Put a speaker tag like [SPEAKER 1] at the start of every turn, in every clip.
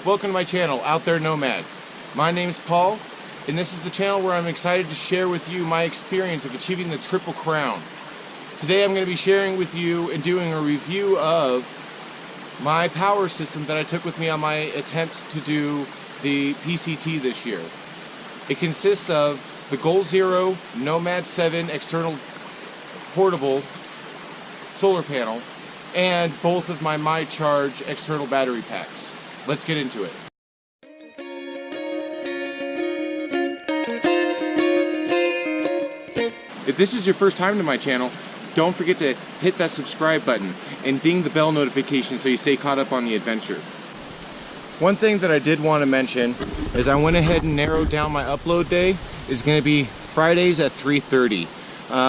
[SPEAKER 1] Welcome to my channel, Out There Nomad. My name is Paul, and this is the channel where I'm excited to share with you my experience of achieving the Triple Crown. Today I'm going to be sharing with you and doing a review of my power system that I took with me on my attempt to do the PCT this year. It consists of the GoalZero Nomad 7 external portable solar panel and both of my MyCharge external battery packs. Let's get into it. If this is your first time to my channel, don't forget to hit that subscribe button and ding the bell notification so you stay caught up on the adventure. One thing that I did want to mention is I went ahead and narrowed down my upload day. It's going to be Fridays at 3:30.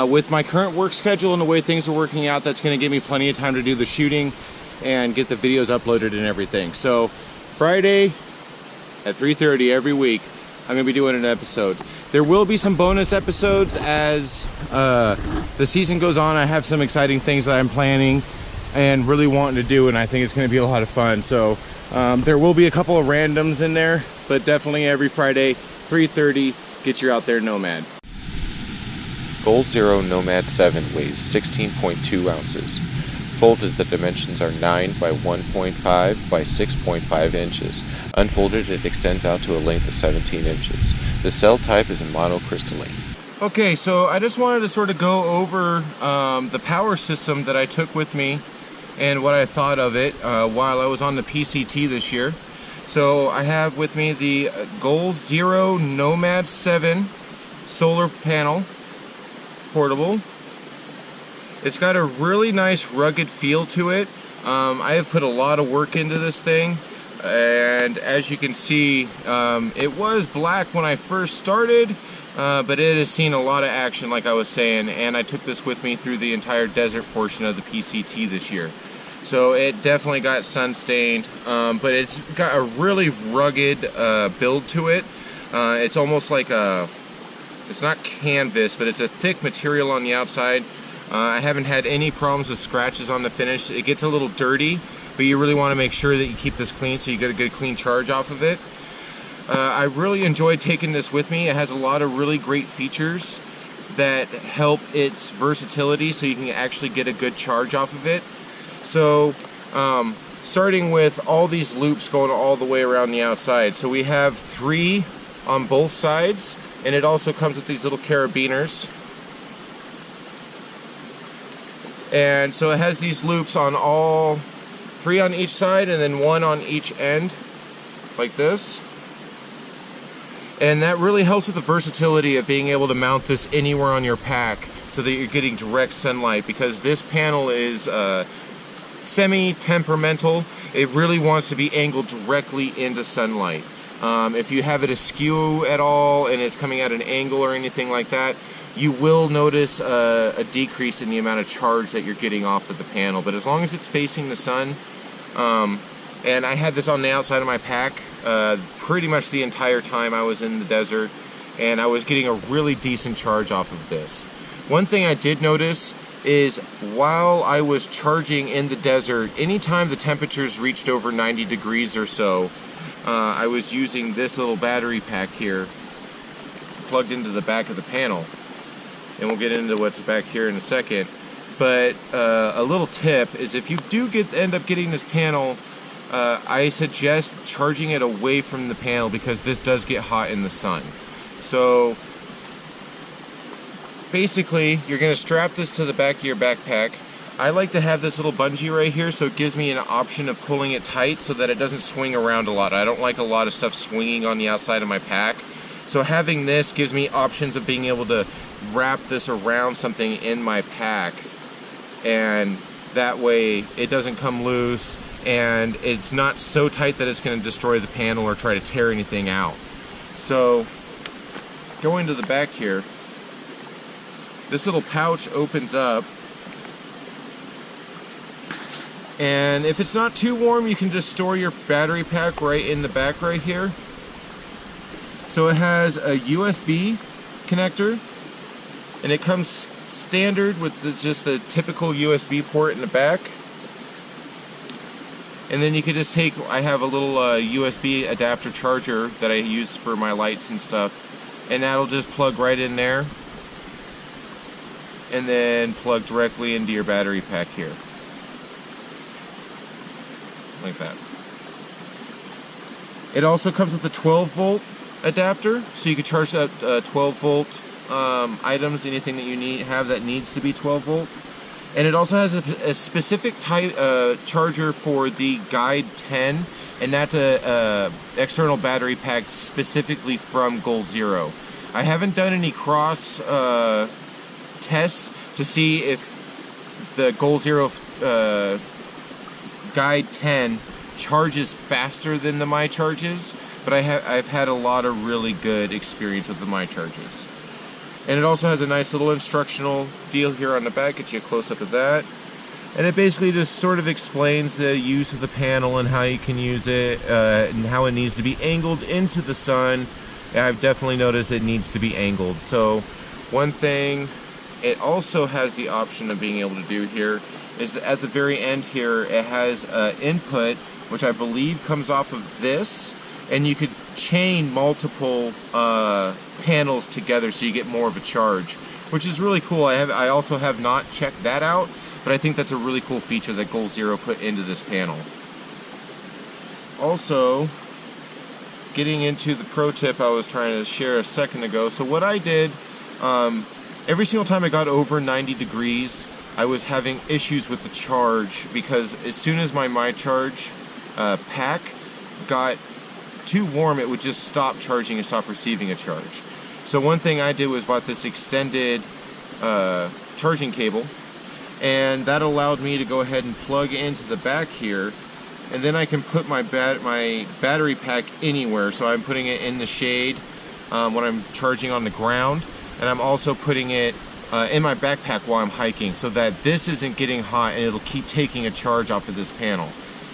[SPEAKER 1] With my current work schedule and the way things are working out, that's going to give me plenty of time to do the shooting and get the videos uploaded and everything. So Friday at 3:30 every week, I'm going to be doing an episode. There will be some bonus episodes as the season goes on. I have some exciting things that I'm planning and really wanting to do, and I think it's going to be a lot of fun. So there will be a couple of randoms in there, but definitely every Friday, 3:30, get your Out There Nomad.
[SPEAKER 2] GoalZero Nomad 7 weighs 16.2 ounces. Folded, the dimensions are 9 by 1.5 by 6.5 inches. Unfolded, it extends out to a length of 17 inches. The cell type is a monocrystalline.
[SPEAKER 1] Okay, so I just wanted to sort of go over the power system that I took with me and what I thought of it while I was on the PCT this year. So I have with me the GoalZero Nomad 7 solar panel portable. It's got a really nice rugged feel to it. I have put a lot of work into this thing, and as you can see, it was black when I first started, but it has seen a lot of action, like I was saying, and I took this with me through the entire desert portion of the PCT this year. So it definitely got sun stained, but it's got a really rugged build to it. It's almost like it's not canvas, but it's a thick material on the outside. I haven't had any problems with scratches on the finish. It gets a little dirty, but you really want to make sure that you keep this clean so you get a good clean charge off of it. I really enjoyed taking this with me. It has a lot of really great features that help its versatility so you can actually get a good charge off of it. So starting with all these loops going all the way around the outside. So we have 3 on both sides, and it also comes with these little carabiners. And so it has these loops on all 3 on each side and then 1 on each end, like this. And that really helps with the versatility of being able to mount this anywhere on your pack so that you're getting direct sunlight, because this panel is semi-temperamental. It really wants to be angled directly into sunlight. If you have it askew at all and it's coming at an angle or anything like that, you will notice a decrease in the amount of charge that you're getting off of the panel. But as long as it's facing the sun, and I had this on the outside of my pack pretty much the entire time I was in the desert, and I was getting a really decent charge off of this. One thing I did notice is while I was charging in the desert, anytime the temperatures reached over 90 degrees or so, I was using this little battery pack here plugged into the back of the panel. And we'll get into what's back here in a second. But a little tip is, if you do end up getting this panel, I suggest charging it away from the panel, because this does get hot in the sun. So basically, you're going to strap this to the back of your backpack. I like to have this little bungee right here, so it gives me an option of pulling it tight so that it doesn't swing around a lot. I don't like a lot of stuff swinging on the outside of my pack. So having this gives me options of being able to wrap this around something in my pack, and that way it doesn't come loose and it's not so tight that it's going to destroy the panel or try to tear anything out. So going to the back here, this little pouch opens up, and if it's not too warm, you can just store your battery pack right in the back right here. So it has a USB connector, and it comes standard with just the typical USB port in the back. And then you could just take, I have a little USB adapter charger that I use for my lights and stuff, and that'll just plug right in there, and then plug directly into your battery pack here, like that. It also comes with a 12-volt adapter, so you can charge that 12-volt items, anything that you have that needs to be 12-volt. And it also has a specific type charger for the Guide 10, and that's a external battery pack specifically from GoalZero. I haven't done any cross tests to see if the GoalZero Guide 10 charges faster than the My Charges, but I've had a lot of really good experience with the My Charges. And it also has a nice little instructional deal here on the back, gets you a close-up of that. And it basically just sort of explains the use of the panel and how you can use it, and how it needs to be angled into the sun. And I've definitely noticed it needs to be angled. So one thing it also has the option of being able to do here is that at the very end here, it has input, which I believe comes off of this, and you could chain multiple panels together so you get more of a charge, which is really cool. I also have not checked that out, but I think that's a really cool feature that GoalZero put into this panel. Also, getting into the pro tip I was trying to share a second ago. So what I did, every single time I got over 90 degrees, I was having issues with the charge, because as soon as my charge pack got too warm, it would just stop charging and stop receiving a charge. So one thing I did was bought this extended charging cable, and that allowed me to go ahead and plug into the back here, and then I can put my battery pack anywhere. So I'm putting it in the shade when I'm charging on the ground, and I'm also putting it in my backpack while I'm hiking, so that this isn't getting hot and it'll keep taking a charge off of this panel.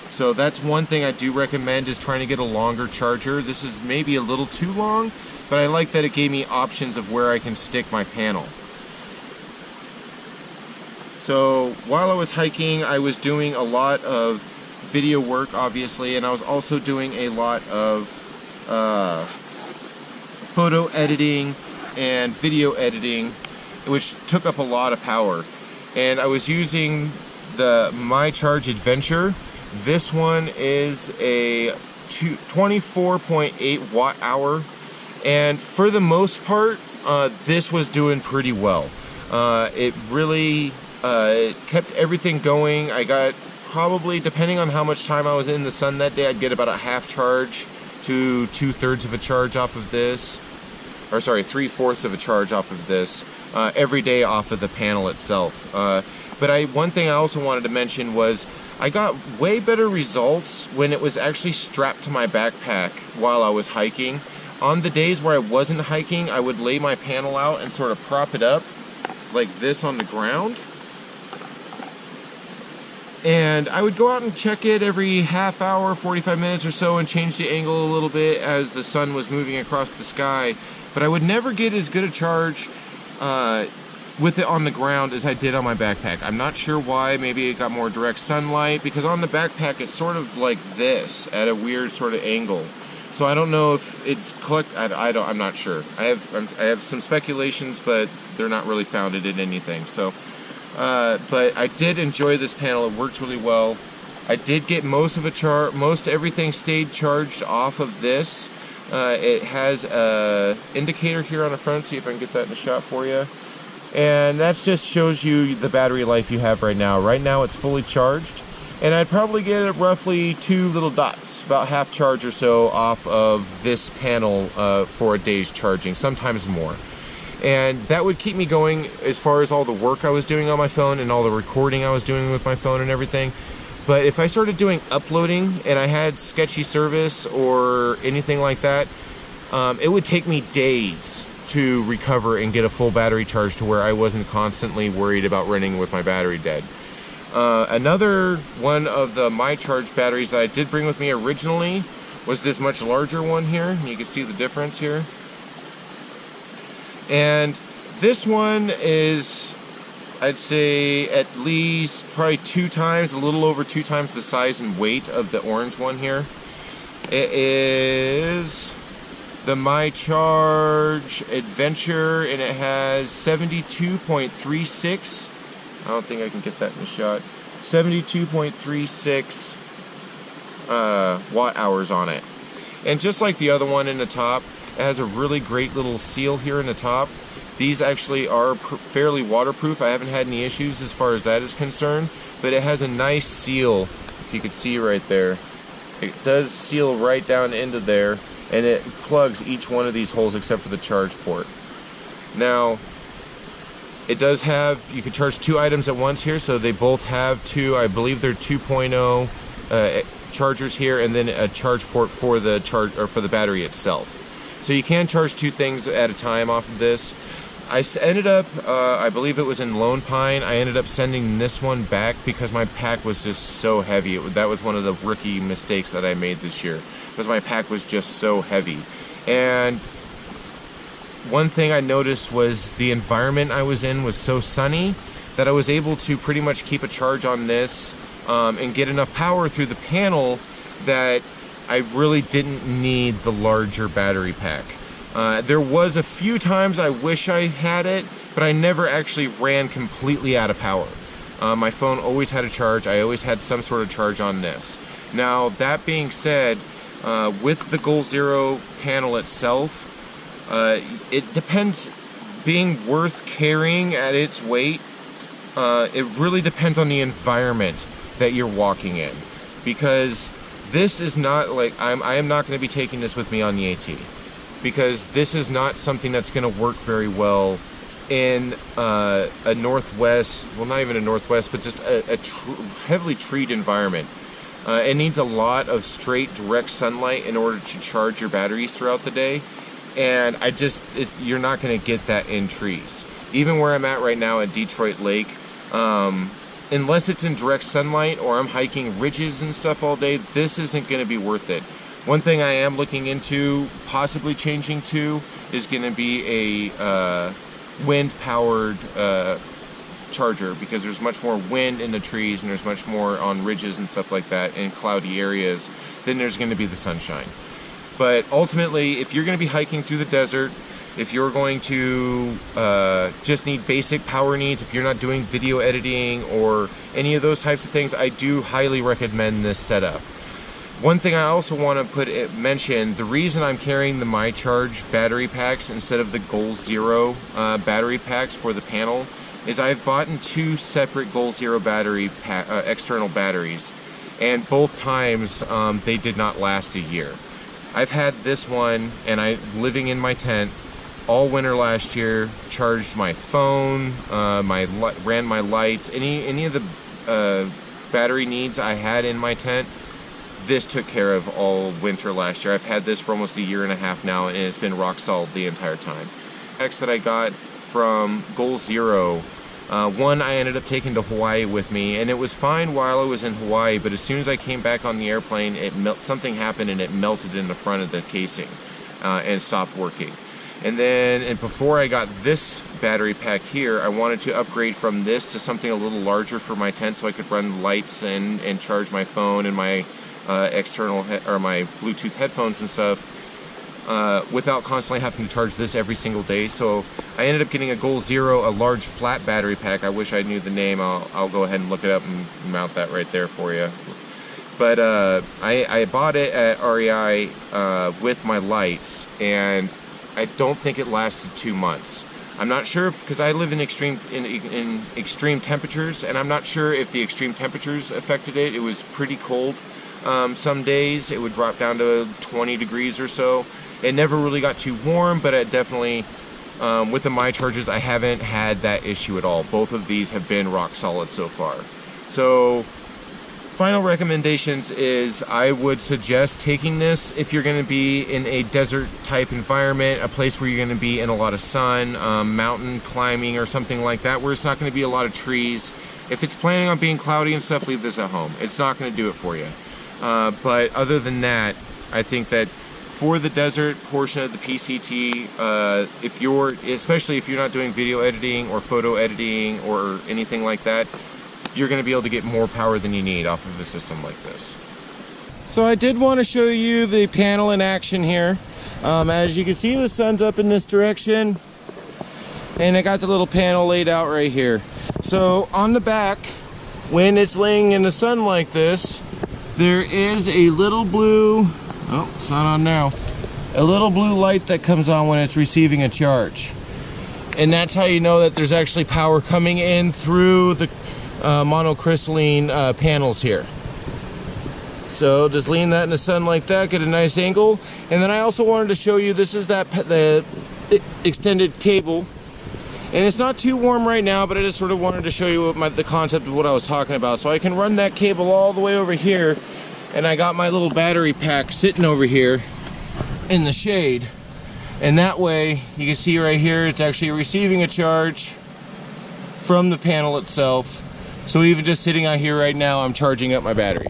[SPEAKER 1] So that's one thing I do recommend, is trying to get a longer charger. This is maybe a little too long, but I like that it gave me options of where I can stick my panel. So while I was hiking, I was doing a lot of video work, obviously, and I was also doing a lot of photo editing and video editing, which took up a lot of power. And I was using the My Charge Adventure. This one is a 24.8 watt hour, and for the most part, this was doing pretty well. It really kept everything going. I got probably, depending on how much time I was in the sun that day, I'd get about a half charge to 2/3 of a charge off of this, or sorry, 3/4 of a charge off of this every day off of the panel itself. But one thing I also wanted to mention was I got way better results when it was actually strapped to my backpack while I was hiking. On the days where I wasn't hiking, I would lay my panel out and sort of prop it up like this on the ground. And I would go out and check it every half hour, 45 minutes or so, and change the angle a little bit as the sun was moving across the sky. But I would never get as good a charge with it on the ground as I did on my backpack. I'm not sure why. Maybe it got more direct sunlight, because on the backpack it's sort of like this at a weird sort of angle. So I don't know if it's I'm not sure. I have some speculations, but they're not really founded in anything. So but I did enjoy this panel. It worked really well. I did get most everything stayed charged off of this. It has a indicator here on the front. See if I can get that in the shot for you. And that just shows you the battery life you have right now. Right now it's fully charged, and I'd probably get roughly 2 little dots, about half charge or so, off of this panel for a day's charging, sometimes more. And that would keep me going as far as all the work I was doing on my phone and all the recording I was doing with my phone and everything. But if I started doing uploading and I had sketchy service or anything like that, it would take me days to recover and get a full battery charge to where I wasn't constantly worried about running with my battery dead. Another one of the My Charge batteries that I did bring with me originally was this much larger one here. You can see the difference here. And this one is I'd say at least probably 2 times, a little over 2 times the size and weight of the orange one here. It is the My Charge Adventure, and it has 72.36. I don't think I can get that in the shot. 72.36 watt hours on it. And just like the other one in the top, it has a really great little seal here in the top. These actually are fairly waterproof. I haven't had any issues as far as that is concerned, but it has a nice seal, if you could see right there. It does seal right down into there, and it plugs each one of these holes except for the charge port. Now, it does have, you can charge 2 items at once here, so they both have 2, I believe they're 2.0 chargers here, and then a charge port for the for the battery itself. So you can charge 2 things at a time off of this. I ended up, I believe it was in Lone Pine, I ended up sending this one back because my pack was just so heavy. That was one of the rookie mistakes that I made this year, because my pack was just so heavy. And one thing I noticed was the environment I was in was so sunny that I was able to pretty much keep a charge on this and get enough power through the panel that I really didn't need the larger battery pack. There was a few times I wish I had it, but I never actually ran completely out of power. My phone always had a charge. I always had some sort of charge on this. Now, that being said, with the GoalZero panel itself, it depends, being worth carrying at its weight, it really depends on the environment that you're walking in. Because this is not like, I am not going to be taking this with me on the AT. Because this is not something that's going to work very well in a northwest, well, not even a northwest, but just a heavily treed environment. It needs a lot of straight, direct sunlight in order to charge your batteries throughout the day. And you're not going to get that in trees. Even where I'm at right now at Detroit Lake, unless it's in direct sunlight or I'm hiking ridges and stuff all day, this isn't going to be worth it. One thing I am looking into possibly changing to is going to be a wind-powered charger, because there's much more wind in the trees and there's much more on ridges and stuff like that in cloudy areas than there's going to be the sunshine. But ultimately, if you're going to be hiking through the desert, if you're going to just need basic power needs, if you're not doing video editing or any of those types of things, I do highly recommend this setup. One thing I also want to mention, the reason I'm carrying the My Charge battery packs instead of the GoalZero battery packs for the panel is I've bought 2 separate GoalZero battery external batteries, and both times they did not last a year. I've had this one, and living in my tent all winter last year, charged my phone, ran my lights, any of the battery needs I had in my tent. This took care of all winter last year. I've had this for almost a year and a half now, and it's been rock solid the entire time. Next that I got from GoalZero, one I ended up taking to Hawaii with me, and it was fine while I was in Hawaii, but as soon as I came back on the airplane, something happened and it melted in the front of the casing and stopped working. And before I got this battery pack here, I wanted to upgrade from this to something a little larger for my tent so I could run lights and charge my phone and my external my Bluetooth headphones and stuff without constantly having to charge this every single day. So I ended up getting a GoalZero, a large flat battery pack. I wish I knew the name. I'll go ahead and look it up and mount that right there for you. But I bought it at REI with my lights, and I don't think it lasted 2 months. I'm not sure because I live in extreme temperatures, and I'm not sure if the extreme temperatures affected it. It was pretty cold. Some days it would drop down to 20 degrees or so. It never really got too warm, but it definitely, with the My Charges, I haven't had that issue at all. Both of these have been rock solid so far. So, final recommendations is I would suggest taking this if you're going to be in a desert type environment, a place where you're going to be in a lot of sun, mountain climbing or something like that, where it's not going to be a lot of trees. If it's planning on being cloudy and stuff, leave this at home. It's not going to do it for you. But other than that, I think that for the desert portion of the PCT, especially if you're not doing video editing or photo editing or anything like that, you're going to be able to get more power than you need off of a system like this. So I did want to show you the panel in action here. As you can see, the sun's up in this direction, and I got the little panel laid out right here. So on the back, when it's laying in the sun like this, there is a little blue, oh, it's not on now, a little blue light that comes on when it's receiving a charge. And that's how you know that there's actually power coming in through the monocrystalline panels here. So just lean that in the sun like that, get a nice angle. And then I also wanted to show you, this is the extended cable. And it's not too warm right now, but I just sort of wanted to show you the concept of what I was talking about. So I can run that cable all the way over here, and I got my little battery pack sitting over here in the shade. And that way, you can see right here, it's actually receiving a charge from the panel itself. So even just sitting out here right now, I'm charging up my battery.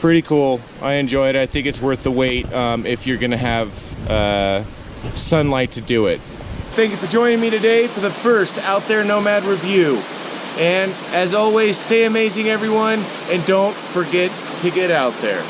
[SPEAKER 1] Pretty cool. I enjoy it. I think it's worth the wait if you're gonna have sunlight to do it. Thank you for joining me today for the first Out There Nomad review. And as always, stay amazing everyone, and don't forget to get out there.